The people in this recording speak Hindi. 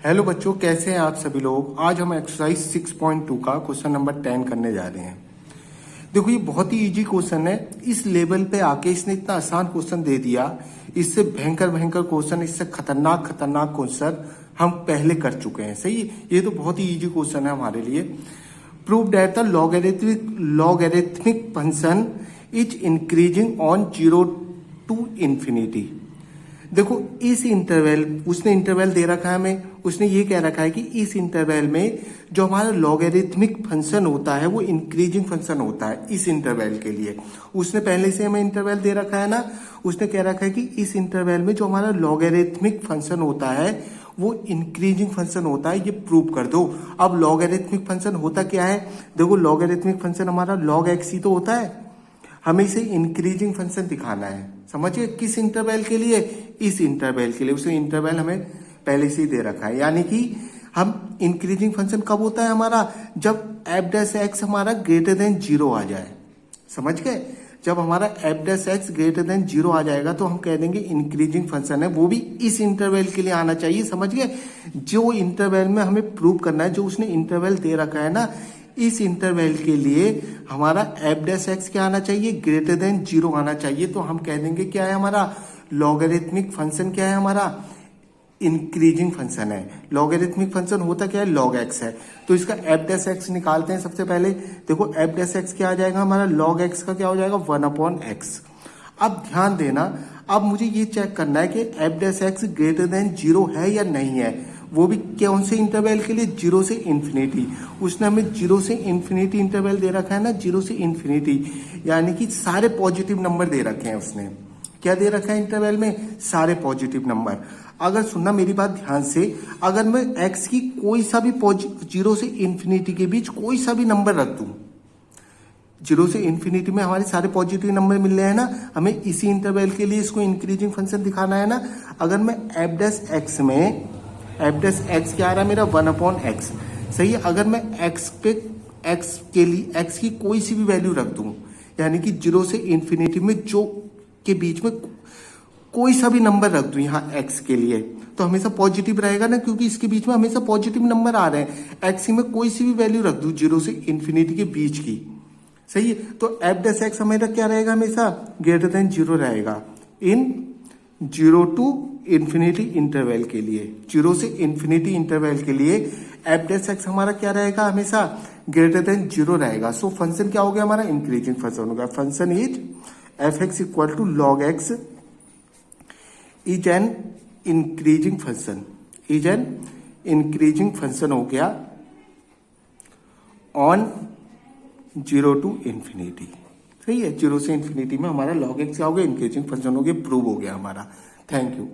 हेलो बच्चों, कैसे हैं आप सभी लोग। आज हम एक्सरसाइज 6.2 का क्वेश्चन नंबर 10 करने जा रहे हैं। देखो, ये बहुत ही इजी क्वेश्चन है। इस लेवल पे आके इसने इतना आसान क्वेश्चन दे दिया। इससे भयंकर भयंकर क्वेश्चन, इससे खतरनाक खतरनाक क्वेश्चन हम पहले कर चुके हैं। सही, ये तो बहुत ही इजी क्वेश्चन है हमारे लिए। Prove that the logarithmic function is increasing on 0 to infinity. देखो, इस इंटरवल, उसने इंटरवल दे रखा है हमें, उसने ये कह रखा है कि इस इंटरवल में जो हमारा लॉगरिथमिक फंक्शन होता है वो इंक्रीजिंग फंक्शन होता है। इस इंटरवल के लिए उसने पहले से हमें इंटरवल दे रखा है ना। उसने कह रखा है कि इस इंटरवल में जो हमारा लॉगरिथमिक फंक्शन होता है वो इंक्रीजिंग फंक्शन होता है। ये प्रूव कर दो। अब लॉगरिथमिक फंक्शन होता क्या है? देखो, लॉगरिथमिक फंक्शन हमारा log x ही तो होता है। हमें इसे इंक्रीजिंग फंक्शन दिखाना है। समझिए, किस इंटरवल के लिए? इस इंटरवल के लिए। उसे इंटरवल हमें पहले से ही दे रखा है। यानी कि हम इंक्रीजिंग फंक्शन कब होता है हमारा? जब एफ डैश एक्स हमारा ग्रेटर देन 0 आ जाए। समझ गए? जब हमारा F dash x greater than 0 आ जाएगा तो हम कह देंगे इंक्रीजिंग फंक्शन है। वो भी इस इंटरवल के लिए आना चाहिए। समझ गए? जो इंटरवल में हमें प्रूव करना है, जो उसने इंटरवल दे रखा है ना, इस इंटरवल के लिए हमारा एफ डैश एक्स क्या आना चाहिए? ग्रेटर देन 0 आना चाहिए। तो हम कह देंगे क्या है हमारा लॉगरिथमिक फंक्शन? क्या है हमारा? इंक्रीजिंग फंक्शन है। लॉगरिथमिक फंक्शन होता क्या है? log x है। तो इसका एफ डैश एक्स निकालते हैं सबसे पहले। देखो, एफ डैश एक्स क्या आ जाएगा हमारा? log x का क्या हो जाएगा? 1/x। अब ध्यान देना, अब मुझे ये चेक करना है कि F dash x greater than 0 है या नहीं है। वो भी कौन से इंटरवल के लिए? 0 से इंफिनिटी। उसने हमें 0 से इंफिनिटी इंटरवल दे रखा है ना, 0 से इंफिनिटी, यानी कि सारे पॉजिटिव नंबर दे रखे हैं उसने। क्या दे रखा है इंटरवल में? सारे पॉजिटिव नंबर। अगर सुनना मेरी बात ध्यान से, अगर मैं x की कोई सा भी 0 से इंफिनिटी के बीच कोई सा भी नंबर रख दूं, 0 से इंफिनिटी में हमारे सारे पॉजिटिव नंबर मिल रहे हैं ना, हमें इसी इंटरवल के लिए इसको इंक्रीजिंग फंक्शन दिखाना है ना। अगर मैं एफ डैश एक्स में, एफ डैश एक्स क्या आ रहा है मेरा? 1/x। सही है। अगर मैं x के लिए x की कोई सी भी वैल्यू रख दूं, यानी कि 0 से इंफिनिटी में जो के बीच में कोई सा भी नंबर रख दूं यहाँ x के लिए, तो हमेशा पॉजिटिव रहेगा ना, क्योंकि इसके बीच में हमेशा पॉजिटिव नंबर आ रहे हैं। x में कोई सी भी वैल्यू रख दूं 0 से इंफिनिटी के बीच की। सही है। तो एफ डैश एक्स हमेशा क्या रहेगा? हमेशा ग्रेटर देन 0 रहेगा इन 0 to इंफिनिटी इंटरवल के लिए। 0 से इंफिनिटी इंटरवल के लिए एफ डैश एक्स हमारा क्या रहेगा? हमेशा ग्रेटर देन 0 रहेगा। सो फंक्शन क्या हो गया हमारा? इंक्रीजिंग फंक्शन होगा। Function is f x equal to log x is an increasing function. Is an increasing function हो गया ऑन 0 to इंफिनिटी। सही है। 0 से इंफिनिटी में हमारा log x क्या हो गया? इंक्रीजिंग फंक्शन हो गया। प्रूव हो गया हमारा। Thank you.